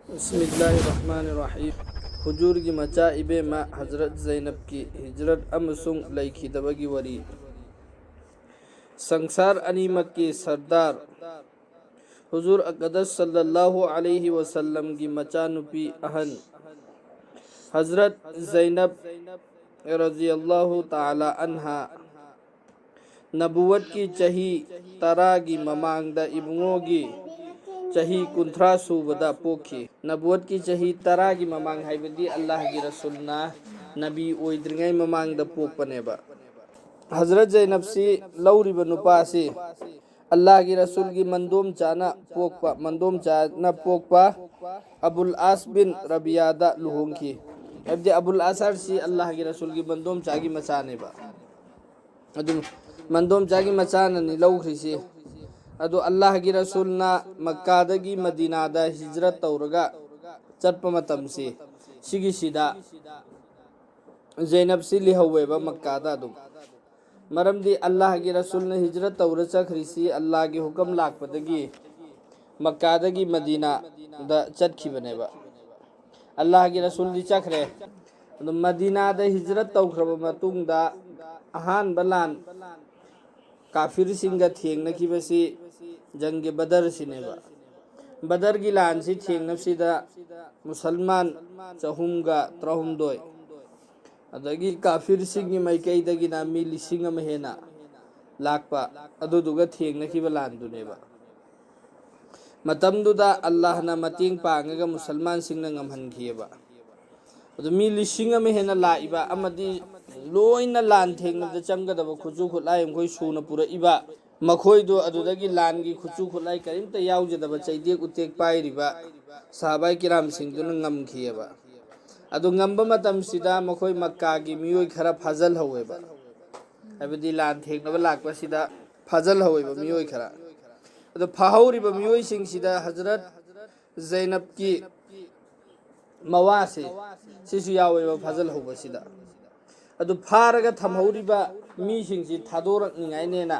बिस्मिल्लाहिर्रहमानिर्रहीम हुजूर की मचा इबेमा हजरत ज़ैनब की हिजरत अमसुंग लैखिदबगी वरी संसार अनीमक की सरदार हुजूर अक़दस सल्लल्लाहु अलैहि वसल्लम की मचा नुपी अहन हजरत ज़ैनब रज़ियल्लाहु ताला अन्हा नबुवत की चही तरा की ममांगदा इबुंगोगी चही कुंथ्रा सूबदा पोखी नबुवत की चही तरा की ममांग हाइबदी अल्लाह की रसूलना नबी ओइद्रिंगै ममांगदा पोकपनेबा हजरत ज़ैनब सी लौरिबा नुपासी अल्लाह की रसूल की मंदोम चाना पोकपा अबुल आस बिन रबियादा लुहोंगी अब्दे अबुल आसर सी अल्लाह की रसूल की मंदोम चागी मचानेबा अदुम मंदोम चागी मचाना नि लौख्रिसी अदो अल्लाह की रसूलना मक्कादगी मदीनादा हिजरत तौरगा चटपा मतमसी सिगिसिदा ज़ैनब सी लिहवेबा मक्कादा दुम मरमदी अल्लाह की रसूलना हिजरत तौर चखरिसी अल्लाह की हुक्म लाकपदगी मक्कादगी मदीना दा चटखिबनेबा अल्लाह की रसूल दी चखरे मदीना दा हिजरत तौखरबा मतुंगदा अहान बलान काफिर सिंगा थेंगनखिबसी जंगे बदर सिनेबा बदर की लान सी थेंगनबसीदा मुसलमान चहुमगा त्रहुमदोय अदगी काफिर सिंगी माइकैदगी ना मी लिसिंग अमा हेना लाकपा अदुदुगा थेंगनखिबा लान दुनेबा मतमदुदा अल्लाह ना मतेंग पांगगा मुसलमान सिंगना ngамहनखियेबा अदु मी लिसिंग अमा हेना लाइबा अमदी लोइना लान थेंगनदा चंगदबा खुजु खुलाई मखोय सुना पुरा इबा मखोयदो अदुदगी लान की खुजु खुलाई करिमता यावजदबा चैदेक उतेक पाइरिबा सहाबाई किराम सिंगदुना ngамखियेबा अदु ngamba matamsida मखोय मक्का की मियोय खरा फाजल हवेबा हाबदी लान थेंगनबा लाकपसिदा फाजल हवेबा मियोय खरा अदु फाहौरिबा मियोय सिंगसिदा हजरत ज़ैनब की मवासे सिसु यावेबा फाजल हवसिदा अदु फारगा थमहौरिबा मी सिंगसि थादोरकनिङाइनेना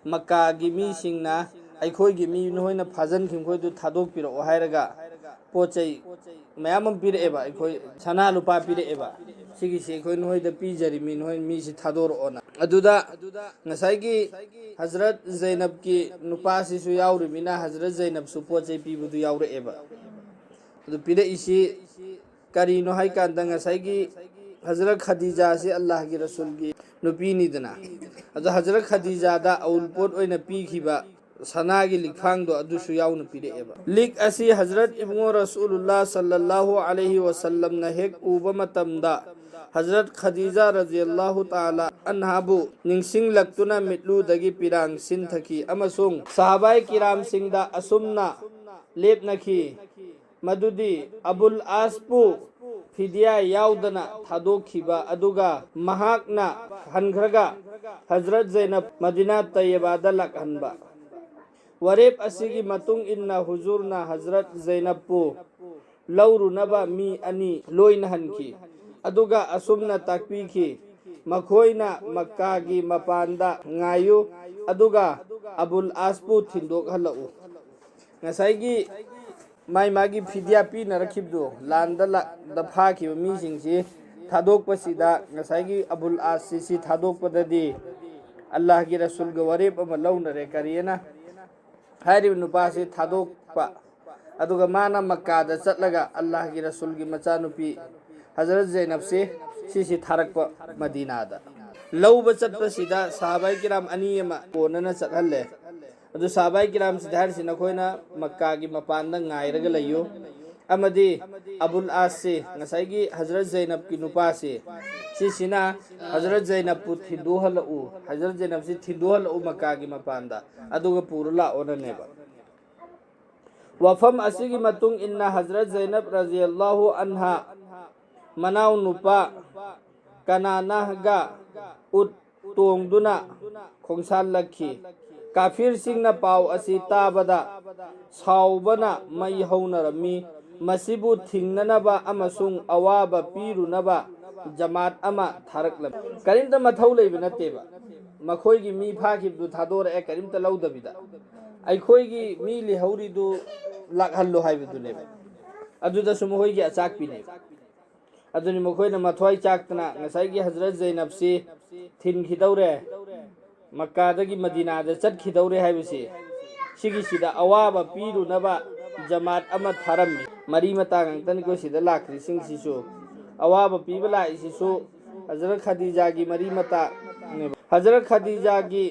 मक्का की मी सिंगना अखोयगी मी नोयना फाजन खिमखोयदु थादोक पिरओ हायरगा पोचै मयाम पिरएबा अखोय सना लुपा पिरएबा सिगिसे अखोय नोयदा पिजरी मी नोय मी सि थादोरओना अदुदा ngसाइगी हजरत ज़ैनब की नुपासिसु यावरिमिना हजरत ज़ैनब सु पोचै पिबुदु यावरएबा अदु पिरइसि करिनो हाइकांदा ngसाइगी हजरत खदीजा से अल्लाह की रसूल की नुपीनिदना अदु हजरत खदीजा दा औलपोट ओइना पीखिबा सना की लिखांगदो अदुसु यावना पिरएबा लिक असि हजरत इब्नु रसूलुल्लाह सल्लल्लाहु अलैहि वसल्लम न हेक उबा मतमदा हजरत खदीजा रज़ियल्लाहु ताला अन्हाबु निंगसिंग लक्तुना मिटलुदगी पिरांग सिंथकी अमसुंग सहाबाई किराम सिंगदा असुमना लेपनखी मदुदी अबुल आसपु फिदिया यावदना थादोखिबा अदुगा महाकना हनखरगा हजरत ज़ैनब मदीना तैयबादा लकहनबा वरेप असिगी मतुंग इन्ना हुजूरना हजरत ज़ैनब पु लौरुनबा मी अनि लोइन हनखी अदुगा असुमना ताकपीखी मखोइना मक्का की मपांदा ngayu अदुगा अबुल आसपु थिंदोक हलउ ngसाइगी माई मागी फिदिया पी नरखिबदो लांदा दफाखिब मीसिंगसि थादोकपसिदा ngसाइगी अबुल आसिसि थादोकपददी अल्लाह की रसूल ग वरेप अमा लौनरे करियना हारिब नुपासी थादोकपा अदुगा माना मक्कादा चटलगा अल्लाह की रसूल की मचानुपी हजरत ज़ैनब से सिसि थारकपा मदीनादा लौबा चटपसिदा सहाबाई किराम अनियमा कोनना चटहल्ले अदु सहाबाई किराम सिधार सिना खोइना मक्का की मपानदा ngairaga लैयो अमदी अबुल आस से ngसाइगी हजरत ज़ैनब की नुपासे सिसिना हजरत ज़ैनब पु थिंदोहलउ हजरत ज़ैनब से थिंदोहलउ मक्का की मपानदा अदुगा पुरला ओननेबा वफम असिगी मतुंग इन्ना हजरत ज़ैनब रज़ियल्लाहु अन्हा मनाउ नुपा कनानागा उत तोंगदुना खोंसाल लखी काफिर सिंगना पाव असि ताबदा साउबना मई हौनरमी मसिबु थिंगननबा अमसुंग अवाबा पीरुनबा जमात अमा थारकलब करिमता मथौ लेबा नतेबा मखोयगी मी फाखिबदु थादोरए करिमता लौदबिदा अखोयगी मी लिहौरिदु लाखहल्लो हाइबदुनेबा ꯑꯗꯨꯗꯁꯨ ꯃꯈꯣꯏꯒꯤ ꯑꯆꯥꯛꯄꯤꯅꯦ ꯑꯗꯨꯅꯤ ꯃꯈꯣꯏꯅ ꯃꯊ꯭ꯋꯥꯏ ꯆꯥꯛꯇꯅ ꯉꯁꯥꯏꯒꯤ ꯍꯖꯔꯠ ꯖꯩꯅꯕꯁꯤ ꯊꯤꯟꯈꯤꯗꯧꯔꯦ ꯃꯛꯀꯥꯗꯒꯤ ꯃꯗꯤꯅꯥꯗ ꯆꯠꯈꯤꯗꯧꯔꯦ ꯍꯥꯏꯕꯁꯤ ꯁꯤꯒꯤꯁꯤꯗ ꯑꯋꯥꯕ ꯄꯤꯔꯨꯅꯕ ꯖमात ꯑꯃ ꯊꯥꯔꯝꯃꯤ ꯃꯔꯤ ꯃꯇꯥ ꯉꯥꯛꯇꯅꯤꯀꯣ ꯁꯤꯗ ꯂꯥꯛꯈ꯭ꯔꯤꯁꯤꯡꯁꯤꯁꯨ ꯑꯋꯥꯕ ꯄꯤꯕ ꯂꯥꯛꯏꯁꯤꯁꯨ ꯍꯖꯔꯠ ꯈꯗꯤꯖꯥꯒꯤ ꯃꯔꯤ ꯃꯇꯥ हजरत खदीजा की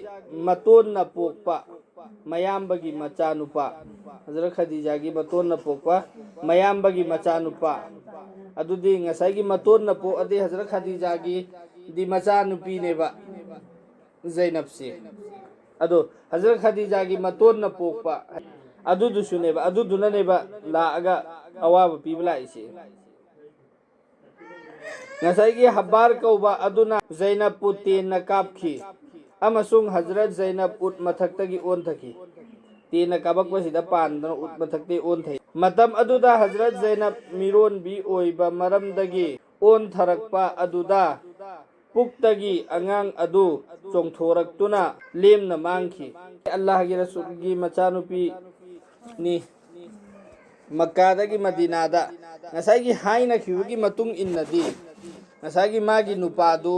मतोन न पोकपा मयाम्बगी मचानुपा हजरत खदीजा की मतोन न पोकपा मयाम्बगी मचानुपा अदुदी ngसाई मतोन न पो अदे हजरत खदीजा की दी मचानुपी नेबा ज़ैनब से अदो हजरत खदीजा की मतोन न पोकपा अदुदुसु नेबा अदुदुना नेबा लागा अवाब पीबला इसे ngसाई हब्बार कौबा अदुना ज़ैनब पुतेन न कापखी अमसुंग हजरत ज़ैनब उत मथक्तगी ओनथकी तेन काबकवसिदा पानदन उत मथक्ते ओनथै मतम अदुदा हजरत ज़ैनब मिरोन बी ओइबा मरमदगी ओनथरकपा अदुदा पुक्तगी अंगांग अदु चोंगथोरक्तुना लेमना मांगखी अल्लाह की रसूल की मचानुपी नि मक्कादगी मदीनादा ngसाई हाइना खिबगी मतुंग इन्नदी ngसाई मागी नुपादु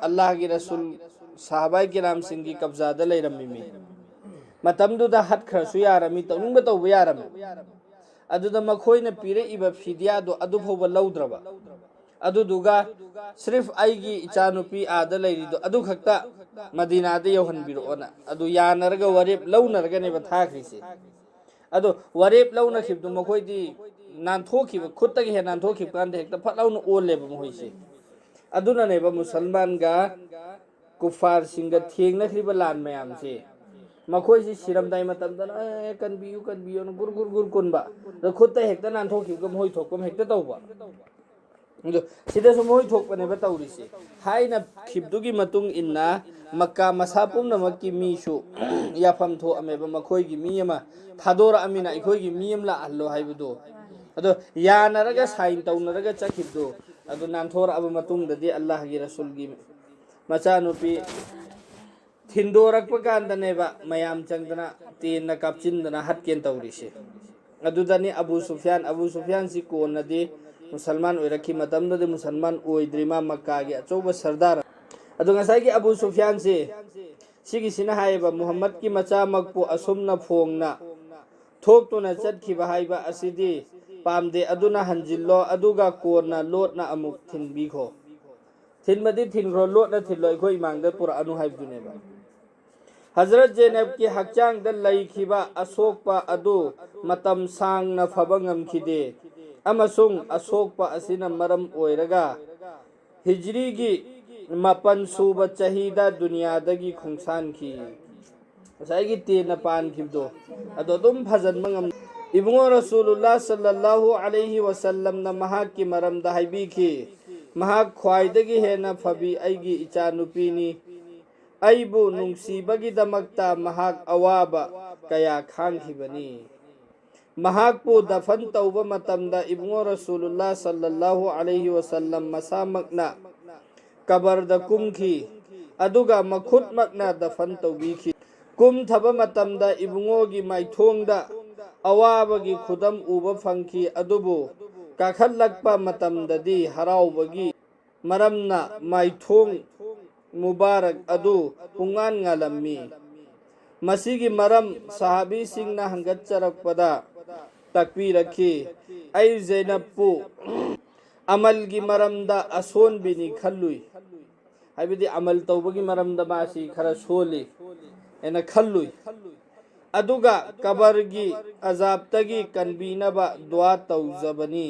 अल्लाह की रसूल साहबाई किराम सिंह की कब्जादा लेरम्मी मतमदुदा हट खरसु यारमी तौनिंग तौब यारम अदुदा मखोइना पीरेइबा फिदियादो अदु फौबा लौद्रबा अदुदुगा सिर्फ आइगी इचानुपी आदा लेरिदो अदु खक्ता मदीनादा यौहनबिरोना अदु यानरगा वरेप लौनरगनेबा थाखरिसे अदो वरेप लौना खिबदु मखोइदी नानथोखिबा खुत्तगी हे नानथोखिब कांदे हेक्ता फलाउना ओलेबा मखोइसे अदुनानेबा मुसलमान गा कुफार सिंगा थेंगनखरिबा लान मयामसे मखोइसी सिरमदाई मतमदना कनबियु कनबियु गुर गुर गुर कुनबा द खुत्ता हेक्ता नानथोखिबगा मोहि थोकम हेक्ता तौबा अदो सिदासु मोहि थोकपनेबा तौरिसे हाइना खिबदुगी मतुंग इन्ना मक्का मसा पुमनमक्की मीसु याफम थोअमेबा मखोइगी मी अमा थादोरा अमिना इखोइगी मी अमला अल्लो हाइबदो अदो यानरगा साइन तौनरगा चखिबदो अदो नानथोरा अब मतुंगददी अल्लाह की रसूल की मचानुपी थिंदोरक्प कांदनेबा मयाम चंगदना तेन कापचिंदना हटकेन तौरिसे अदुदनी अबू सुफियान सि कोनदी मुसलमान ओइरखी मतमददे मुसलमान ओइद्रिमा मक्का की अचौबा सरदार अदो ngसाई की अबू सुफियान से सिगिसिना हायबा मुहम्मद की मचा मकपु असुमना फोंगना थोक्तुना चटखिबा हायबा असिदी पामदे अदुना हंजिल्लो अदुगा कोरना लोटना अमुक थिनबिखो थिनमदी थिनग्रो लोटना थिल्लो अखोइ इमांगदा पुरा अनु हायबदुनेबा हजरत ज़ैनब की हक्चांगदा लैखिबा असोकपा अदु मतम सांगना फबा ngamखिदे अमसुंग असोकपा असिना मरम ओइरगा हिजरी की मपन सूबा चहीदा दुनियादगी खुंगसानखी ngसाई तेन पानखिबदो अदो दुम फजनबा ngam इबुंगो रसूलुल्लाह सल्लल्लाहु अलैहि वसल्लम न महाक की मरमदा हाइबिखी महाक ख्वाइदगी हेना फबी आइगी इचानुपीनी आइबु नुंगसीबगी दमक्ता महाक अवाबा कया खांखिबनी महाकपु दफन तौबा मतमदा इबुंगो रसूलुल्लाह सल्लल्लाहु अलैहि वसल्लम मसामकना कबरदा कुमखी अदुगा मखुतमकना दफन तौबीखी कुम थबा मतमदा इबुंगोगी माइथोंगदा अवाबगी खुदम उबा फंखी अदुबु काखलक्पा मतमददी हराउबगी मरमना माइथोंग मुबारक अदु पुंगान ngalami मसीगी मरम सहाबी सिंगना हंगच्चरकपदा तकबीरखी आई ज़ैनबपु अमल की मरमदा असोन बिनी खल्लुई हाइबदी अमल तौबगी मरमदा मासी खरा सोली एना खल्लुई अदुगा कबरगी अजाबतगी कनबीनबा दुआ तौजबनी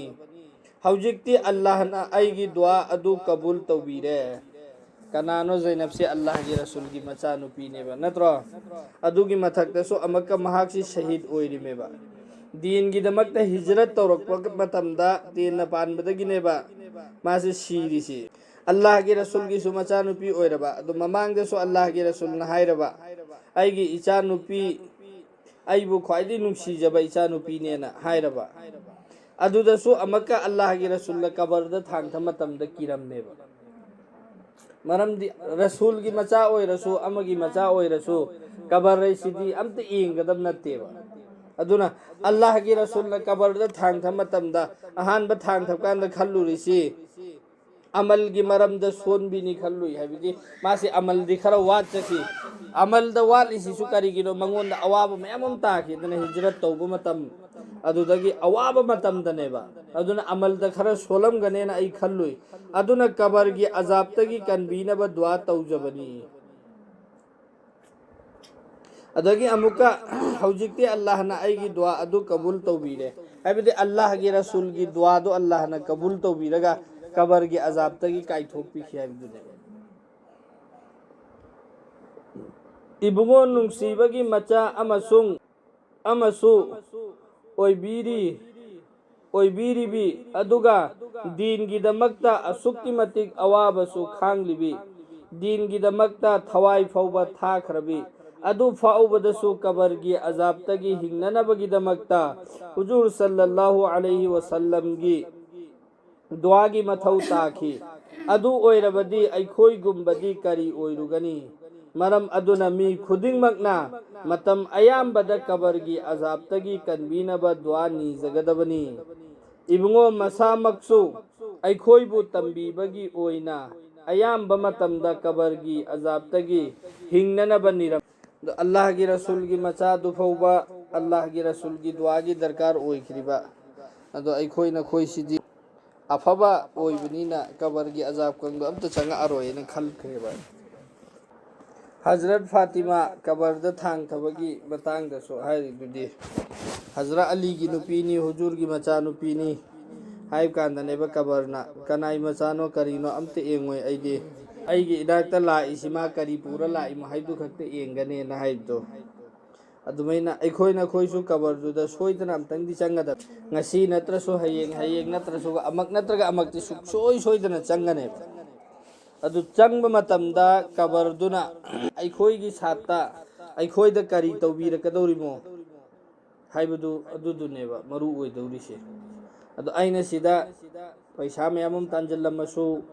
हौजिक्ति अल्लाहना आइगी दुआ अदु कबूल तौबीरे कनानो ज़ैनब से अल्लाह की रसूल की मचानुपीनेबा नत्रो अदुगी मथक्तसु अमक्का महाकसी शहीद ओइरिमेबा दीन की दमक्ता हिजरत तौरक्पा मतमदा तेन पानबदगिनेबा मासे सीरिसे अल्लाह की रसूल की सु मचानुपी ओइरबा अदु ममांगदसु अल्लाह की रसूल न हाइरबा आइगी इचानुपी आइबु ख्वाइदि नुंगसीजबा इचानुपीनेना हाइरबा अदुदसु अमक्का अल्लाह की रसूल कबरदा थांगथा मतमदा किरमनेबा मरमदी रसूल की मचा ओइरसु अमगी मचा ओइरसु कबर रेसिदी अमत इंगदम नत्तेबा ꯑꯗꯨꯅ ꯑꯜꯂꯥꯍꯒꯤ ꯔꯁꯨꯜꯅ ꯀꯕꯔꯗ ꯊꯥꯡꯊ ꯃꯇꯝꯗ ꯑꯍꯥꯟꯕ ꯊꯥꯡꯊꯕꯀꯥꯟꯗ ꯈꯜꯂꯨꯔꯤꯁꯤ ꯑꯃꯜꯒꯤ ꯃꯔꯝꯗ ꯁꯣꯟꯕꯤꯅꯤ ꯈꯜꯂꯨꯏ ꯍꯥꯏꯕꯗꯤ ꯃꯥꯁꯤ ꯑꯃꯜꯗꯤ ꯈꯔ ꯋꯥꯠꯆꯈꯤ ꯑꯃꯜꯗ ꯋꯥꯠꯂꯤꯁꯤꯁꯨ ꯀꯔꯤꯒꯤꯅꯣ ꯃꯉꯣꯟꯗ ꯑꯋꯥꯕ ꯃꯌꯥꯝ ꯑꯃ ꯇꯥꯈꯤꯗꯅ ꯍꯤꯖꯔꯠ ꯇꯧꯕ ꯃꯇꯝ ꯑꯗꯨꯗꯒꯤ ꯑꯋꯥꯕ ꯃꯇꯝꯗꯅꯦꯕ ꯑꯗꯨꯅ ꯑꯃꯜꯗ ꯈꯔ ꯁꯣꯜꯂꯝꯒꯅꯦꯅ ꯑꯩ ꯈꯜꯂꯨꯏ ꯑꯗꯨꯅ ꯀꯕꯔꯒꯤ ꯑꯖꯥꯕꯇꯒꯤ ꯀꯟꯕꯤꯅꯕ ꯗꯨआ ꯇꯧꯖꯕꯅꯤ ꯑꯗꯒꯤ ꯑꯃꯨꯛꯀ ꯍꯧꯖꯤꯛꯇꯤ ꯑꯜꯂꯥꯍꯅ ꯑꯩꯒꯤ ꯗꯨआ ꯑꯗꯨ ꯀꯕꯨꯜ ꯇꯧꯕꯤꯔꯦ ꯍꯥꯏꯕꯗꯤ ꯑꯜꯂꯥꯍꯒꯤ ꯔꯁꯨꯜꯒꯤ ꯗꯨआꯗꯣ ꯑꯜꯂꯥꯍꯅ ꯀꯕꯨꯜ ꯇꯧꯕꯤꯔꯒ ꯀꯕꯔꯒꯤ ꯑꯖꯥꯕꯇꯒꯤ ꯀꯥꯏꯊꯣꯛꯄꯤꯈꯤ ꯍꯥꯏꯕꯗꯨꯅꯦꯕ ꯏꯕꯨꯡꯉꯣ ꯅꯨꯡꯁꯤꯕꯒꯤ ꯃꯆꯥ ꯑꯃꯁꯨ ꯑꯣꯏꯕꯤꯔꯤꯕꯤ ꯑꯗꯨꯒ ꯗꯤꯟꯒꯤꯗꯃꯛꯇ ꯑꯁꯨꯛꯀꯤ ꯃꯇꯤꯛ ꯑꯋꯥꯕꯁꯨ ꯈꯥꯡꯂꯤꯕꯤ ꯗꯤꯟꯒꯤꯗꯃꯛꯇ ꯊꯋꯥꯏ ꯐꯥꯎꯕ ꯊꯥꯈ꯭ꯔꯕꯤ ꯑꯗꯨ ꯐꯥꯎꯕꯗꯁꯨ ꯀꯕꯔꯒꯤ ꯑꯖꯥꯕꯇꯒꯤ ꯍꯤꯡꯅꯅꯕꯒꯤꯗꯃꯛꯇ ꯍꯨꯖꯨꯔ ꯁꯜꯂꯜꯂꯥꯍು ꯑꯂꯩꯍꯤ ꯋꯁꯜꯂꯝꯒꯤ ꯗꯨआꯒꯤ ꯃꯊꯧ ꯇꯥꯈꯤ ꯑꯗꯨ ꯑꯣꯏꯔꯕꯗꯤ ꯑꯩꯈꯣꯏꯒꯨꯝꯕꯗꯤ ꯀꯔꯤ ꯑꯣꯏꯔꯨꯒꯅꯤ ꯃꯔꯝ ꯑꯗꯨꯅ ꯃꯤ ꯈꯨꯗꯤꯡꯃꯛꯅ ꯃꯇꯝ ꯑꯌꯥꯝꯕꯗ ꯀꯕꯔꯒꯤ ꯑꯖꯥꯕꯇꯒꯤ ꯀꯟꯕꯤꯅꯕ ꯗꯨआ ꯅꯤꯖꯒꯗꯕꯅꯤ ꯏꯕꯨꯡꯉꯣ ꯃꯁꯥꯃꯛꯁꯨ ꯑꯩꯈꯣꯏꯕꯨ ꯇꯝꯕꯤꯕꯒꯤ ꯑꯣꯏꯅ ꯑꯌꯥꯝꯕ ꯃꯇꯝꯗ ꯀꯕꯔꯒꯤ ꯑꯖꯥꯕꯇꯒꯤ ꯍꯤꯡꯅꯅꯕ ꯅꯤꯔꯝ ꯑꯜꯂꯥꯍꯒꯤ ꯔꯁꯨꯜꯒꯤ ꯃꯆꯥꯗꯨ ꯐꯥꯎꯕ ꯑꯜꯂꯥꯍꯒꯤ ꯔꯁꯨꯜꯒꯤ ꯗꯨआꯒꯤ ꯗꯔꯀꯥꯔ ꯑꯣꯏꯈ꯭ꯔꯤꯕ ꯑꯗꯣ ꯑꯩꯈꯣꯏꯁꯤꯗꯤ ꯑꯐꯕ ꯑꯣꯏꯕꯅꯤꯅ ꯀꯕꯔꯒꯤ ꯑꯖꯥꯕ ꯀꯪꯕ ꯑꯝꯇ ꯆꯪꯉꯛꯑꯔꯣꯏꯅ ꯈꯜꯈ꯭ꯔꯦꯕ ꯍꯖꯔꯠ ꯐꯥꯇꯤꯃꯥ ꯀꯕꯔꯗ ꯊꯥꯡꯊꯕꯒꯤ ꯃꯇꯥꯡꯗꯁꯨ ꯍꯥꯏꯔꯤꯗꯨꯗꯤ ꯍꯖꯔꯠ ꯑꯂꯤꯒꯤ ꯅꯨꯄꯤꯅꯤ ꯍꯨꯖꯨꯔꯒꯤ ꯃꯆꯥ ꯅꯨꯄꯤꯅꯤ ꯍꯥꯏꯕ ꯀꯥꯟꯗꯅꯦꯕ ꯀꯕꯔꯅ ꯀꯅꯥꯏ ꯃꯆꯥꯅꯣ ꯀꯔꯤꯅꯣ ꯑꯝꯇ ꯌꯦꯡꯉꯣꯏ ꯑꯩꯒꯤ ꯏꯅꯥꯛꯇ ꯂꯥꯛꯏꯁꯤ ꯃꯥ ꯀꯔꯤ ꯄꯨꯔ ꯂꯥꯛꯏꯃꯣ ꯍꯥꯏꯕꯗꯨ ꯈꯛꯇ ꯌꯦꯡꯒꯅꯦꯅ ꯍꯥꯏꯕꯗꯣ ꯑꯗꯨꯃꯥꯏꯅ ꯑꯩꯈꯣꯏꯁꯨ ꯀꯕꯔꯗꯨꯗ ꯁꯣꯏꯗꯅ ꯑꯝꯇꯪꯗꯤ ꯆꯪꯒꯗꯕ ꯉꯁꯤ ꯅꯠꯇ꯭ꯔꯁꯨ ꯍꯌꯦꯡ ꯅꯠꯇ꯭ꯔꯁꯨ ꯑꯃꯛ ꯅꯠꯇ꯭ꯔꯒ ꯑꯃꯛꯇꯤ ꯁꯣꯏꯗꯅ ꯆꯪꯒꯅꯦꯕ ꯑꯗꯨ ꯆꯪꯕ ꯃꯇꯝꯗ ꯀꯕꯔꯗꯨꯅ ꯑꯩꯈꯣꯏꯒꯤ ꯁꯥꯠꯇ ꯑꯩꯈꯣꯏꯗ ꯀꯔꯤ ꯇꯧꯕꯤꯔꯛꯀꯗꯧꯔꯤꯃꯣ ꯍꯥꯏꯕꯗꯨ ꯑꯗꯨꯗꯨꯅꯦꯕ ꯃꯔꯨ ꯑꯣꯏꯗꯧꯔꯤꯁꯦ ꯑꯗꯣ ꯑꯩꯅ ꯁꯤꯗ ꯄꯩꯁꯥ ꯃꯌꯥꯝ ꯑꯃ ꯇꯥꯟꯁꯤꯜꯂꯝꯃꯁꯨ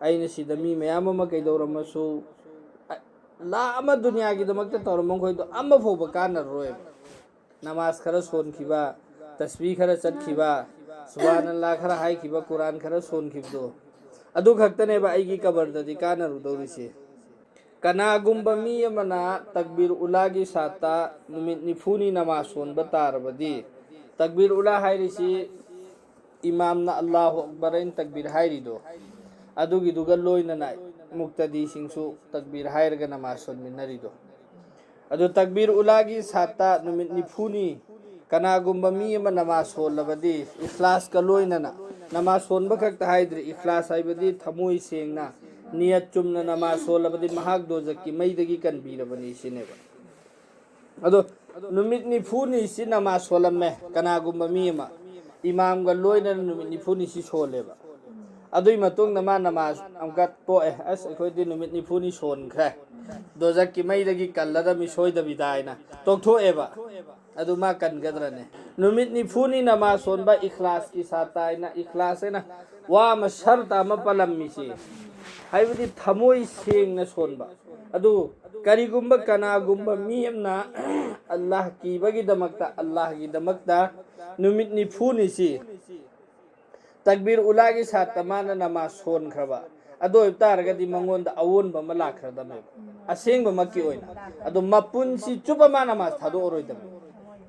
ꯑꯩꯅ ꯁꯤꯗ ꯃꯤ ꯃꯌꯥꯝ ꯑꯃ ꯀꯩꯗꯧꯔꯝꯃꯁꯨ ꯂꯥ ꯑꯃ ꯗꯨꯅꯤꯌꯥꯒꯤꯗꯃꯛꯇ ꯇꯧꯔꯝꯕ ꯃꯈꯣꯏꯗꯣ ꯑꯃ ꯐꯥꯎꯕ ꯀꯥꯟꯅꯔꯔꯣꯏꯕ ꯅꯃꯥꯖ ꯈꯔ ꯁꯣꯟꯈꯤꯕ ꯇꯁꯕꯤ ꯈꯔ ꯆꯠꯈꯤꯕ ꯁꯨꯕꯥꯅꯜꯂꯥ ꯈꯔ ꯍꯥꯏꯈꯤꯕ ꯀꯨꯔꯥꯟ ꯈꯔ ꯁꯣꯟꯈꯤꯕꯗꯣ ꯑꯗꯨ ꯈꯛꯇꯅꯦꯕ ꯑꯩꯒꯤ ꯀꯕꯔꯗꯗꯤ ꯀꯥꯟꯅꯔꯨꯗꯧꯔꯤꯁꯦ ꯀꯅꯥꯒꯨꯝꯕ ꯃꯤ ꯑꯃꯅ ꯇꯛꯕꯤꯔ ꯎꯂꯥꯒꯤ ꯁꯥꯠꯇ ꯅꯨꯃꯤꯠ 90ꯅꯤ ꯅꯃꯥꯖ ꯁꯣꯟꯕ ꯇꯥꯔꯕꯗꯤ ꯇꯛꯕꯤꯔ ꯎꯂꯥ ꯍꯥꯏꯔꯤꯁꯤ ꯏꯃꯥꯝꯅ ꯑꯜꯂꯥꯍꯨ ꯑꯛꯕꯔ ꯑꯩꯅ ꯇꯛꯕꯤꯔ ꯍꯥꯏꯔꯤꯗꯣ ꯑꯗꯨꯒꯤꯗꯨꯒ ꯂꯣꯏꯅꯅ ꯃꯨꯛꯇꯗꯤꯁꯤꯡꯁꯨ ꯇꯛꯕꯤꯔ ꯍꯥꯏꯔꯒ ꯅꯃꯥꯖ ꯁꯣꯟꯃꯤꯟꯅꯔꯤꯗꯣ ꯑꯗꯨ ꯇꯛꯕꯤꯔ ꯎꯂꯥꯒꯤ ꯁꯥꯠꯇ ꯅꯨꯃꯤꯠ 90ꯅꯤ ꯀꯅꯥꯒꯨꯝꯕ ꯃꯤ ꯑꯃ ꯅꯃꯥꯖ ꯁꯣꯜꯂꯕꯗꯤ ꯏꯈ꯭ꯂꯥꯁꯀ ꯂꯣꯏꯅꯅ ꯅꯃꯥꯖ ꯁꯣꯟꯕ ꯈꯛꯇ ꯍꯥꯏꯗ꯭ꯔꯤ ꯏꯈ꯭ꯂꯥꯁ ꯍꯥꯏꯕꯗꯤ ꯊꯃꯣꯏ ꯁꯦꯡꯅ ꯅꯤꯌꯠ ꯆꯨꯝꯅ ꯅꯃꯥꯖ ꯁꯣꯜꯂꯕꯗꯤ ꯃꯍꯥꯛ ꯗꯣꯖꯛꯀꯤ ꯃꯩꯗꯒꯤ ꯀꯟꯕꯤꯔꯕꯅꯤ ꯁꯤꯅꯦꯕ ꯑꯗꯣ ꯅꯨꯃꯤꯠ 90ꯅꯤꯁꯤ ꯅꯃꯥꯖ ꯁꯣꯜꯂꯝꯃꯦ ꯀꯅꯥꯒꯨꯝꯕ ꯃꯤ ꯑꯃ ꯏꯃꯥꯝꯒ ꯂꯣꯏꯅꯅ ꯅꯨꯃꯤꯠ 90ꯅꯤꯁꯤ ꯁꯣꯜꯂꯦꯕ ꯑꯗꯨꯏ ꯃꯇꯨꯡꯗ ꯃꯥ ꯅꯃꯥꯖ ꯑꯃꯨꯛꯀ ꯇꯣꯛꯑꯦ ꯑꯩꯈꯣꯏꯗꯤ ꯅꯨꯃꯤꯠ 90ꯅꯤ ꯁꯣꯟꯈ꯭ꯔꯦ ꯗꯣꯖꯛꯀꯤ ꯃꯩꯗꯒꯤ ꯀꯜꯂꯗꯕꯅꯤ ꯁꯣꯏꯗꯕꯤꯗ ꯍꯥꯏꯅ ꯇꯣꯛꯊꯣꯛꯑꯦꯕ ꯑꯗꯨ ꯃꯥ ꯀꯟꯒꯗ꯭ꯔꯅꯦ ꯅꯨꯃꯤꯠ 90ꯅꯤ ꯅꯃꯥꯖ ꯁꯣꯟꯕ ꯏꯈ꯭ꯂꯥꯁꯀꯤ ꯁꯥꯠꯇ ꯍꯥꯏꯅ ꯏꯈ꯭ꯂꯥꯁ ꯍꯥꯏꯅ ꯋꯥ ꯑꯃ ꯁꯔꯇ ꯑꯃ ꯄꯜꯂꯝꯃꯤꯁꯤ ꯍꯥꯏꯕꯗꯤ ꯊꯃꯣꯏ ꯁꯦꯡꯅ ꯁꯣꯟꯕ ꯑꯗꯨ ꯀꯔꯤꯒꯨꯝꯕ ꯀꯅꯥꯒꯨꯝꯕ ꯃꯤ ꯑꯃꯅ ꯑꯜꯂꯥꯍ ꯑꯜꯂꯥꯍꯒꯤꯗꯃꯛꯇ ꯅꯨꯃꯤꯠ 90ꯅꯤꯁꯤ ꯇꯛꯕꯤꯔ ꯎꯂꯥꯒꯤ ꯁꯥꯠꯇ ꯃꯥꯅ ꯅꯃꯥꯖ ꯁꯣꯟꯈ꯭ꯔꯕ ꯑꯗꯨ ꯑꯣꯏꯕ ꯇꯥꯔꯒꯗꯤ ꯃꯉꯣꯟꯗ ꯑꯑꯣꯟꯕ ꯑꯃ ꯂꯥꯛꯈ꯭ꯔꯗꯕꯅꯦꯕ ꯑꯁꯦꯡꯕꯃꯛꯀꯤ ꯑꯣꯏꯅ ꯑꯗꯨ ꯃꯄꯨꯟꯁꯤ ꯆꯨꯞꯄ ꯃꯥ ꯅꯃꯥꯖ ꯊꯥꯗꯣꯛꯑꯔꯣꯏꯗꯕꯅꯤ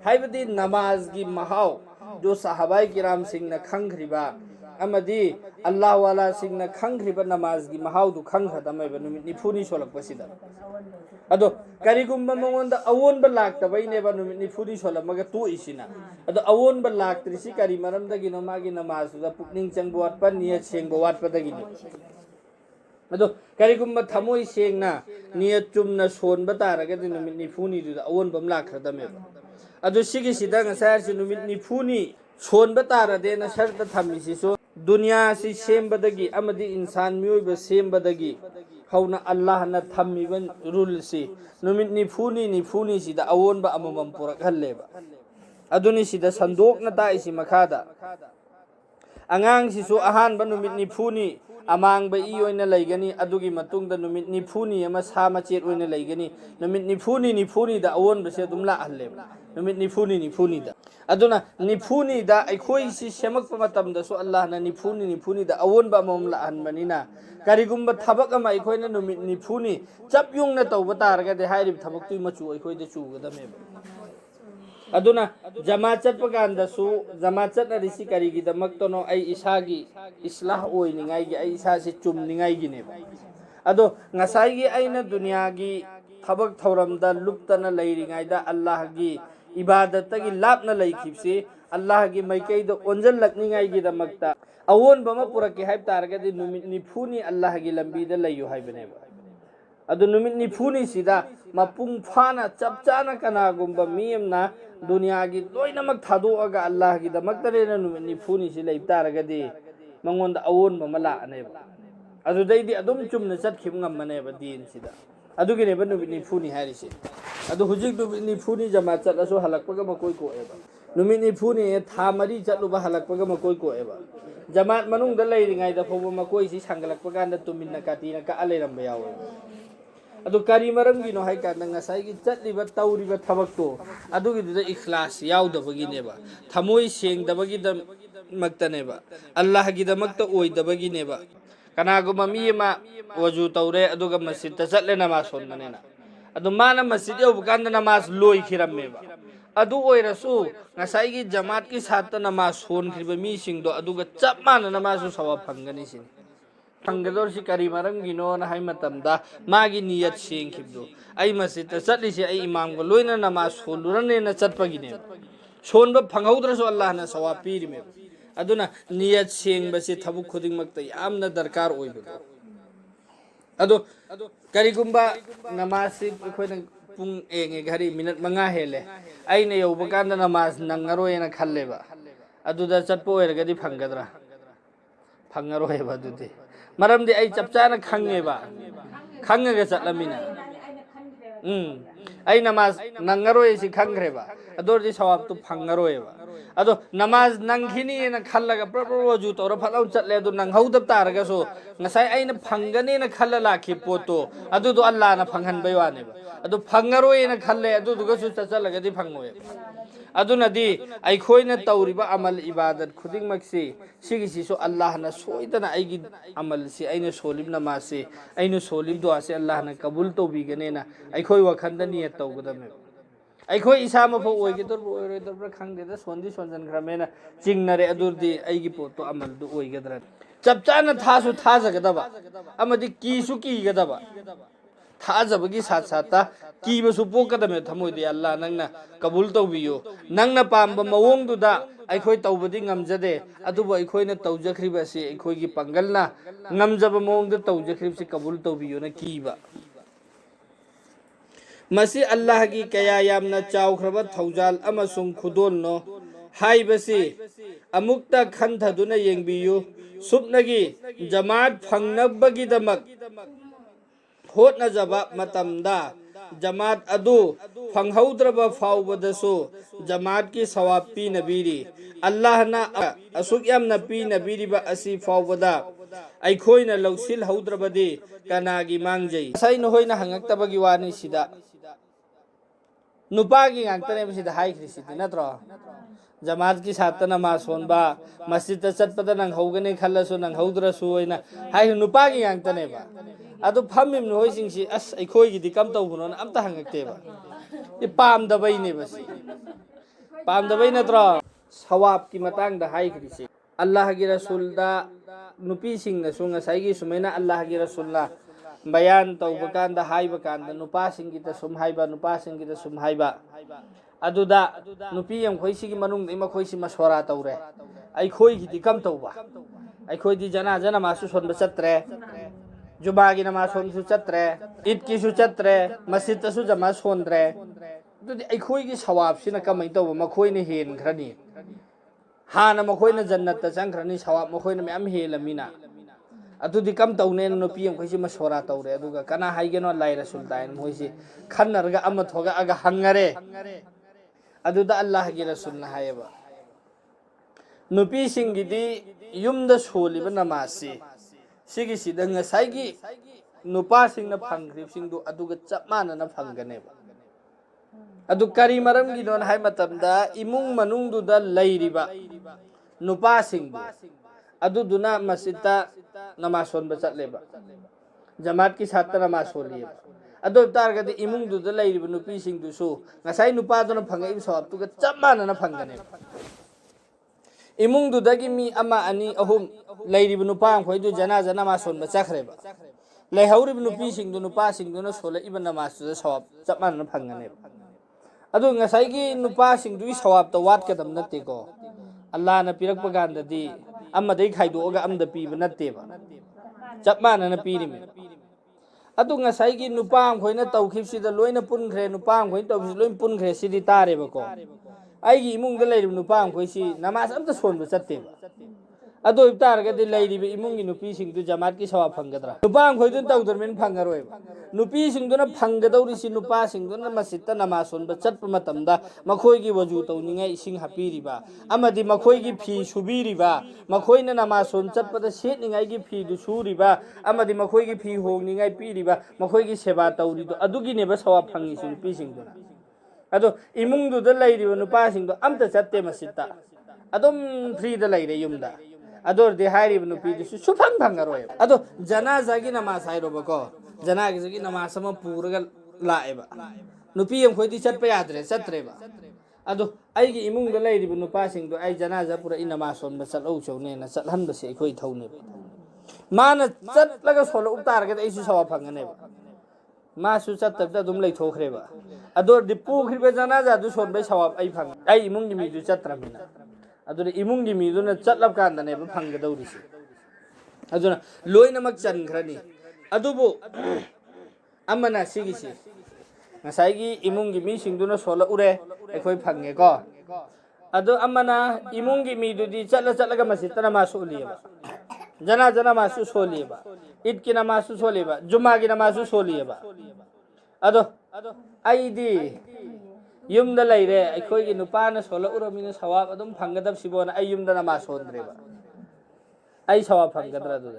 ꯍꯥꯏꯕꯗꯤ ꯅꯃꯥꯖꯒꯤ ꯃꯍꯥꯎ ꯗꯨ ꯁꯍꯥꯕꯥꯏ ꯀꯤꯔꯥꯝꯁꯤꯡꯅ ꯈꯪꯈ꯭ꯔꯤꯕ ꯑꯃꯗꯤ ꯑꯜꯂꯥꯍ ꯋꯥꯂꯥꯁꯤꯡꯅ ꯈꯪꯈ꯭ꯔꯤꯕ ꯅꯃꯥꯖꯒꯤ ꯃꯍꯥꯎꯗꯨ ꯈꯪꯈ꯭ꯔꯗꯝꯃꯦꯕ ꯅꯨꯃꯤꯠ 90ꯅꯤ ꯁꯣꯜꯂꯛꯄꯁꯤꯗ ꯑꯗꯣ ꯀꯔꯤꯒꯨꯝꯕ ꯃꯉꯣꯟꯗ ꯑꯑꯣꯟꯕ ꯂꯥꯛꯇꯕꯩꯅꯦꯕ ꯅꯨꯃꯤꯠ 90ꯅꯤ ꯁꯣꯜꯂꯝꯃꯒ ꯇꯣꯛꯏꯁꯤꯅ ꯑꯗꯣ ꯑꯑꯣꯟꯕ ꯂꯥꯛꯇ꯭ꯔꯤꯁꯤ ꯀꯔꯤ ꯃꯔꯝꯗꯒꯤꯅꯣ ꯃꯥꯒꯤ ꯅꯃꯥꯖꯇꯨꯗ ꯄꯨꯛꯅꯤꯡ ꯆꯪꯕ ꯋꯥꯠꯄ ꯅꯤꯌꯠ ꯁꯦꯡꯕ ꯋꯥꯠꯄꯗꯒꯤꯅꯤ ꯑꯗꯣ ꯀꯔꯤꯒꯨꯝꯕ ꯊꯃꯣꯏ ꯁꯦꯡꯅ ꯅꯤꯌꯠ ꯆꯨꯝꯅ ꯁꯣꯟꯕ ꯇꯥꯔꯒꯗꯤ ꯅꯨꯃꯤꯠ 90ꯅꯤꯗꯨꯗ ꯑꯑꯣꯟꯕ ꯑꯃ ꯂꯥꯛꯈ꯭ꯔꯗꯝꯃꯦꯕ ꯑꯗꯨ ꯁꯤꯒꯤꯁꯤꯗ ꯉꯁꯥꯏ ꯍꯥꯏꯔꯤꯁꯤ ꯅꯨꯃꯤꯠ 90ꯅꯤ ꯁꯣꯟꯕ ꯇꯥꯔꯗꯦꯅ ꯁꯔꯇ ꯊꯝꯃꯤꯁꯤꯁꯨ ꯗꯨꯅꯤꯌꯥꯁꯤ ꯁꯦꯝꯕꯗꯒꯤ ꯑꯃꯗꯤ ꯏꯟꯁꯥꯟ ꯃꯤꯑꯣꯏꯕ ꯁꯦꯝꯕꯗꯒꯤ ꯍꯧꯅ ꯑꯜꯂꯥꯍꯅ ꯊꯝꯃꯤꯕ ꯔꯨꯜꯁꯤ ꯅꯨꯃꯤꯠ 90ꯅꯤꯁꯤꯗ ꯑꯑꯣꯟꯕ ꯑꯃꯃꯝ ꯄꯨꯔꯛꯍꯜꯂꯦꯕ ꯑꯗꯨꯅꯤ ꯁꯤꯗ ꯁꯟꯗꯣꯛꯅ ꯇꯥꯛꯏꯁꯤ ꯃꯈꯥꯗ ꯑꯉꯥꯡꯁꯤꯁꯨ ꯑꯍꯥꯟꯕ ꯅꯨꯃꯤꯠ ꯅꯤꯐꯨꯅꯤ ꯑꯃꯥꯡꯕ ꯏ ꯑꯣꯏꯅ ꯂꯩꯒꯅꯤ ꯑꯗꯨꯒꯤ ꯃꯇꯨꯡꯗ ꯅꯨꯃꯤꯠ ꯅꯤꯐꯨꯅꯤ ꯑꯃ ꯁꯥ ꯃꯆꯦꯠ ꯑꯣꯏꯅ ꯂꯩꯒꯅꯤ ꯅꯨꯃꯤꯠ ꯅꯤꯐꯨꯅꯤꯗ ꯑꯑꯣꯟꯕꯁꯦ ꯑꯗꯨꯝ ꯂꯥꯛꯍꯜꯂꯦꯕ ꯅꯨꯃꯤꯠ ꯅꯤꯐꯨꯅꯤꯗ ꯑꯗꯨꯅ ꯅꯤꯐꯨꯅꯤꯗ ꯑꯩꯈꯣꯏꯁꯤ ꯁꯦꯝꯃꯛꯄ ꯃꯇꯝꯗꯁꯨ ꯑꯜलाꯍꯅ ꯅꯤꯐꯨꯅꯤꯗ ꯑꯑꯣꯟꯕ ꯑꯃꯃꯝ ꯂꯥꯛꯍꯟꯕꯅꯤꯅ ꯀꯔꯤꯒꯨꯝꯕ ꯊꯕꯛ ꯑꯃ ꯑꯩꯈꯣꯏꯅ ꯅꯨꯃꯤꯠ ꯅꯤꯐꯨꯅꯤ ꯆꯞ ꯌꯨꯡꯅ ꯇꯧꯕ ꯇꯥꯔꯒꯗꯤ ꯍꯥꯏꯔꯤꯕ ꯊꯕꯛꯇꯨꯒꯤ ꯃꯆꯨ ꯑꯩꯈꯣꯏꯗ ꯆꯨꯒꯗꯕꯅꯦꯕ aduna jamaat chat paganda su jamaat chat na risi kari gida maktono ay isagi islah oy ningai gi ay isa si chum ningai gi ne ado ngasai gi ay na dunya gi thabak thoram da lupta na leiri ngai da allah gi ibadat ta gi lap na lei khipsi allah gi maikai do onjal lakni ngai gi da makta awon bama puraki haib targa di numit nifuni allah gi lambi da layu haibane ba adu numit nifuni sida mapung phana chapchana kana gumba miyamna दुनिया की लोइनमक थादोअगा अल्लाह की दमक्तरेना नुमित निफुनी सि लेब तारगदि मंगोंद अवोन बमा लानेबा अदुदैदि अदुम चुमना चटखिब ngमनेबा दीन सिदा अदुगिनेबा नुमित निफुनी हारिसि अदु हुजिक नुमित निफुनी जमा चटलसो हलकपगा मकोय कोएबा नुमित निफुनी था मरी चटलुबा हलकपगा मकोय कोएबा जमात मनुंग द लेरिंगाय द फोबा मकोय सि सांगलकपगांदा तुमिनना कातिना का अलेरंबा यावे अदु करी मरम गिनो हाय कांदा ngasai gi chatliba tawriba thabakto adugi da ikhlas yaudabagi neba thamoi sengdabagi da maktaneba allah gi da makta oidabagi neba kanago mami ma waju tawre aduga masjid ta chatle namaz sonnanena adu mana masjid yob kanda namaz loi khirammeba adu oirasu ngasai gi jamaat ki satta namaz son khriba mi singdo aduga chap mana namazu sawa phangani sin Panggador si kari marang gino na hay matamda magi niyat sing kibdo ay masita chatli si ay imam ko loy na namas huluran na chat pagine son ba panghaudra so Allah na sawa piri me aduna niyat sing ba si thabuk khuding magta yamna darkar oibo ado kari gumba namas si khoi nang pung enge gari minute manga hele ay na yob kanda namas nangaro na khalle ba aduda chatpo ergadi panggadra phangaro he ba dudi मरमदे आई चपचाना खंगेबा खंगगा चटलमिना आई नमाज नंगरोय सि खंगरेबा अदोरदि सवाब तो फंगरोयबा अदो नमाज नंगखिनी न खल्लगा प्रप्रवजु तोर फलाउ चटले अदो नंगहौदब तारगसो ngasai aina phangane na khalla lakhi poto adu do allah na phanghan baywane ba adu phangaro na khalle adu duga su chachalaga di phangoy adu nadi ai khoina tawriba amal ibadat khuding maksi sigi si so allah na soidana aigi amal si aina solim namase aina solim dua se allah na kabul to bigane na ai khoi wakhanda niyat tawgadame ai khoi isa ma pho oige dor oire dor khangde da sondi sonjan gramena chingnare adurdi aigi poto amal du oigedra चपचाना थासु थाजगदबा अमदि कीसु कीगदबा थाजबगी साथ साथा कीबसु पोकदमे थमोइदे अल्लाह नंगना कबूल तौबियो नंगना Pamba मवोंगदुदा अखोय तौबदि ngamjade अदुबो अखोयना तौजखरिबसि अखोयगी पंगलना ngamjaba मवोंगद तौजखरिबसि कबूल तौबियो न कीबा मसी अल्लाह की कया यामना चावख्रबा थौजाल अमसुंग खुदोलनो हाइबसि अमुक्ता खंथदुना येंगबियु सुपनगी जमात फंगनबगी दमक होटनजबा मतमदा जमात अदु फंगहौद्रबा फावबदसु जमात की सवाब पी नबीरी अल्लाह ना असुक यामना पी नबीरीबा असि फावबदा अखोइना लौसिल हौद्रबदी कनागी मांगजै सैन होइना हंगक्तबगी वानी सिदा नुपागी ngantane bsida haikrisidi natro जमात की साथ नमाज सोनबा मस्जिद चटपदा नंग हौगने खल्लसु नंग हौद्रसु ओइना high नुपागी ngantane ba adu phamim no hoisingsi as akhoi gi dikam tawbuno amta hangakte ba e pam da bai ne basi pam da bai natro sawab ki matang da hai krisi allah gi rasul da nupi sing na sunga sai gi sumaina allah gi rasul la bayan tawbakan da hai bakan da nupa sing gi da sum hai ba nupa sing gi da sum hai ba aduda nupi yam khoi sigi manung ima khoi si maswara tawre ai khoi gi dikam tawba ai khoi di jana jana masu son ba chatre जुबा की नमाज सोन सु चत्रे ईद की सु चत्रे मस्जिद तसु जमा सोनद्रे दुदि अखोई की सवाब सिना कमै तव मखोई ने हेन खरनी हाना मखोई ने जन्नत त चंखरनी सवाब मखोई ने मैम हेलमिना अदुदि कम तौने नो पीएम खोइसि मसोरा तौरे अदुगा कना हाइगेनो लाई रसूल दाइन मोइसि खन्नरगा अम थोगा अगा हंगरे अदुदा अल्लाह की रसूल न हायबा nupi singgidi yumda soli ba namasi sigi sida ngasai nupa sing na panggrip sing do aduga chapmana na panggane ba adu kari maram gi don hai matamda imung manung du da leiriba nupa sing do adu duna masita namason ba chatleba jamaat ki satta namasoli adu targa de imung du da leiriba nupi sing du su ngasai nupa do na phangai sawab tu ga chapmana na panggane imung du dagi mi ama ani ahum leiriba nupa ang khoi du jana namason ba chakreba lehauri nupi sing du nupa sing du na sola ibn namas du sawab chapmana na panggane adu ngasai gi nupa sing du sawab ta wat ka dam natte ko Allah na pirak paganda di amma dai khaido ga am da pi ba natte ba chapmana na pi ni me adu ngasai gi nupa ang khoi na tau khip si da loina pun khre nupa ang khoi tau si loin pun khre si di tare ba ko ai gi imung da leiri nupa ang khoi si namas am ta son ba chatte ba adu ibtar ga di leiri be imung gi nupi sing du jamaat ki sawab phanggadra nupa ang khoi dun tau dormen phangaroi ba nupi sing du na phanggadori si nupa sing du na masita namason ba chat pa matamda makhoi gi waju tau ningai ising hapiri ba amadi makhoi gi phi subiri ba makhoi na namason chat pa da set ningai gi phi du suri ba amadi makhoi gi phi hong ningai piri ba makhoi gi seba tauri do adu gi ne ba sawab phangi sing pi sing du na ado imung du da leiri ba nupa sing du amta chatte masita adum free da leire yumda ador de hairi bu nupi du su phang phangaroi ado janaza gi namas hairo ba ko janaza gi namas ma puraga laeba nupi am khoi di chat pa yadre chatre ba ado ai gi imung da leiri bu nupa sing du ai janaza pura ina ma son ba chal au chau ne na chal han ba se khoi thau ne mana chat laga solo uptar ga ai su sawa phangane ba ma su chat tab da dum lei thokre ba ador di pu khri ba janaza du son ba sawab ai phang ai imung gi mi du chatra mina aduna imung gi mi du na chatlap kan da ne ba phang ga dauri si aduna loina mak chan khrani adubu amana sigi si ngasai gi imung gi mi sing du na sola ure ekhoi phange ko adu amana imung gi mi du di chatla ga masita na ma soli ba jana ma su soli ba id ki na ma su soli ba juma gi na ma su soli ba ado ai di yumda leire ekhoi gi nupa na sola urami na sawab adum phanggadab sibona ai yumda na ma sondre ba ai sawab phanggadra du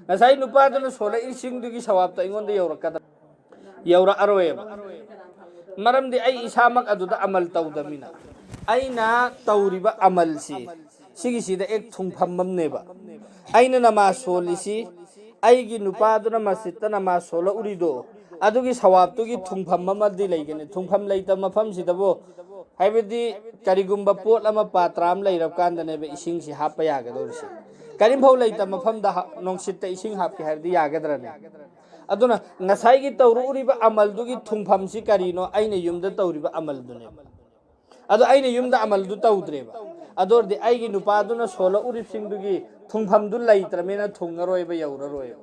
ngasai nupa du na sola ising du gi sawab ta ingon de yaurakada yaura aroe ba maram di ai isamak adu da amal tawdamina aina tawriba amal si sigi sida ek thungpham mam ne ba aina nama soli si ai gi nupa du na masita na ma sola urido adugi sawab tu gi thungpham mamadi leigene thungpham leita mafam sidabo haibedi karigumba pot ama patram leirap kanda ne be ising si hapa yaga dorsi karim phau leita mafam da nongsit ta ising hap ki hardi yaga drane aduna ngasai gi tawru uriba amal du gi thungpham si karino aina yumda tawriba amal du ne adu aina yumda amal du tawdreba ador de ai gi nupa du na sola urip sing du gi thungpham du leitra mena thungaroi ba yaura roi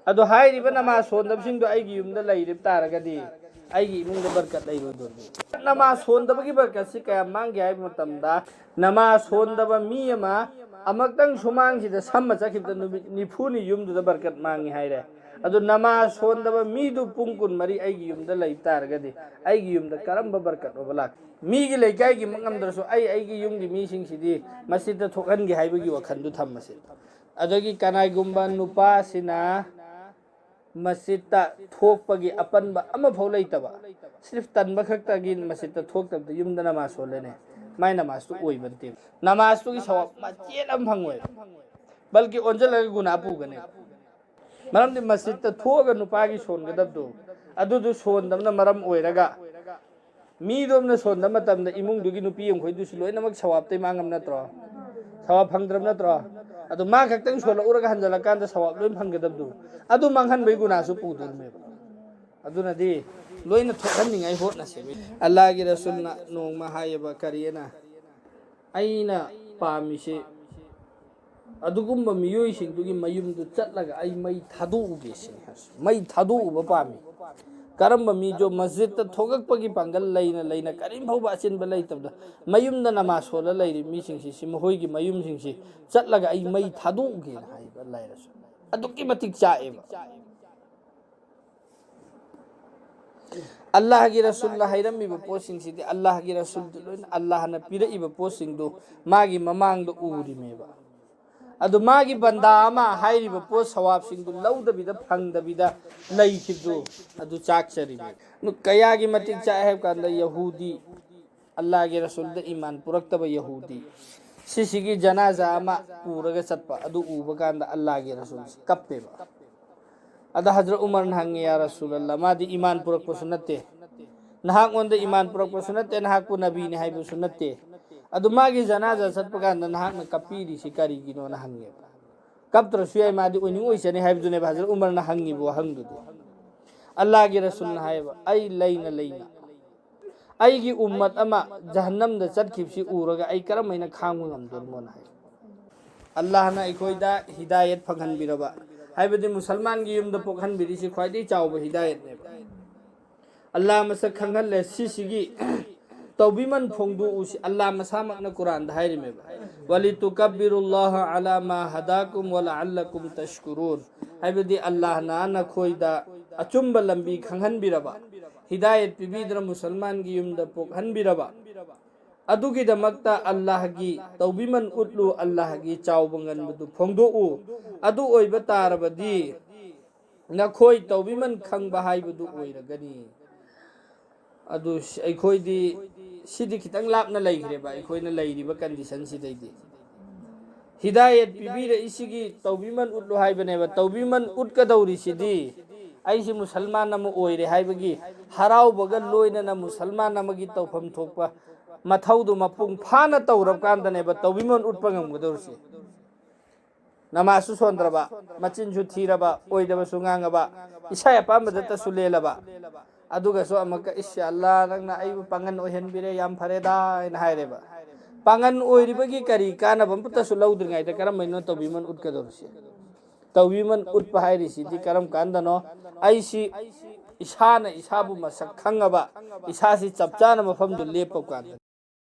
ado hai riba nama sondab sing do ai gi yumda leirip taragadi ai gi imung da barkat leiru do nama sondab gi barkat si kaya mangge ai matamda nama sondaba mi ama amaktang sumang si da samma chakip da nifuni yumdu da barkat mangi haire ado nama sondaba mi du pungkun mari ai gi yumda leip taragadi ai gi yumda karamba barkat obalak mi gi leikai gi mangam darso ai gi yum gi mi sing sidi masida thokhan gi haibu gi wakhan du thammase adagi kanai gumba nupa sina masita thokpagi apanba ama phau leitaba sirf tanba khakta gi masita thoktab da yumda namas solene mai namas tu oi bante namas tu gi sawab ma chelam phangoi balki onjala guna pu gane maram di masita thoga nupa gi son gadab do adu du son damna maram oiraga mi dom na son dam matam da imung du gi nupi am khoi du loina mak sawab te mangam natro sawab phangdram natro adu ma khaktang sola uraga hanjala kan da sawab loin phanggadab du adu manghan bai guna su pudur me adu na di loina thokhan ningai hot na se Allah gi rasul na nong ma hayaba kariyana aina pami se adugumba miyoi sing du gi mayum du chatlaga ai mai thadu ge se mai thadu ba pami karamba mi jo masjid ta thogak pagi pangal leina karim phau ba chin ba lei tabda mayum da nama sola leiri mi sing si mohoi gi mayum sing si chatlaga ai mai thadu ge hai ba lai rasul adukki matik cha e ba अल्लाहगी रसूलना हाइरम्मिबा पोतसिंगसिदि अल्लाहगी रसूलदु लोइन अल्लाहना पिरइबा पोतसिंगदु मागी ममांगदु उरिमेबा अदु मागी बंदा अमा हाइरिबा पोत सवाबसिंगदु लौदबिदा फंगदबिदा लैखिबदु अदु चाकचरिमे नु कयागी मतिक चाहे कांदा यहूदी अल्लाहगी रसूलदा ईमान पुरक्तबा यहूदी सिसिगी जनाजा अमा पुरगा चटपा अदु उबा कांदा अल्लाहगी रसूल कप्पेबा अदा हजरत उमर हंगे या रसूल अल्लाह मादी ईमान पुरक्पसु नत्ते नहाक ओंदा ईमान पुरक्पसु नत्ते नहाकु नबी ने हाइबसु नत्ते अदु मागी जनाजा चटपा कांदा नहाक न कपीरी सि करिगिनो न हंगे कप्त्रसु याय मादी ओइनिंग ओइसने हाइबदुने हजरत उमर न हंगिबो हंगदुदे अल्लाहगी रसूल न हाइबा आई लैना लैना आईगी उम्मत अमा जहन्नम द चटखिबसि उरगा आई करमैना खांगु ngамदोरमोन हाय अल्लाह ना अखोइदा हिदायत फंगहनबिरबा हाइबदि मुसलमान की युम द पोखहनबिरिसि ख्वाइदि चावबा हिदायत ने अल्लाह मसक खंगहनले सिसिगी तौबिमन फोंगदु उसी अल्लाह मसामकना कुरान द हाइरिमेबा वलितुकब्बिरुल्लाह अला मा हदाकुम व लअल्लकुम तशकुरून हाइबदि अल्लाह ना नखोइदा अचुम्बा लंबी खंगहनबिरबा हिदायत पिबीद्र मुसलमान की युम द पोखहनबिरबा अदुगी दमक्ता अल्लाह की तौबिमन उतलु अल्लाह की चावबंगन बदु फोंगदोउ अदु ओइबा तारबदी नखोइ तौबिमन खंगबा हाइबदु ओइरगनी अदु अखोइदि सिदि खितंग लापना लैखरेबा अखोइना लैरिबा कंडीशन सिदैदि हिदायत पिबीरे इसिगी तौबिमन उतलु हाइबनेबा तौबिमन उतकदौरिसिदि आइसि मुसलमान नम ओइरे हाइबगी हराउबगा लोइनना मुसलमान नमगी तौफम थोकपा मथौदु मपुंग फाना तौरब कांदनेबा तौबिमन उतपा ngamगदौरसि नमासु सोंद्रबा मचिनसु थीरबा ओइदबसु nganगबा इसा अपामदता सुलेलबा अदुगसु अमका इस्या अल्लाह नंगना आइबु पांगन ओहनबिरे याम फरेदा इन हाइरेबा पांगन ओइरिबगी करी कानबमपतसु लौद्रिङाइदा करमैनो तौबिमन उतकदौरसि तौबिमन उतपा हाइरिसिदि करम कांदनो आइसि इसाना इसाबु मसक खंगबा इसासि चपचाना मफमदु लेपप कांद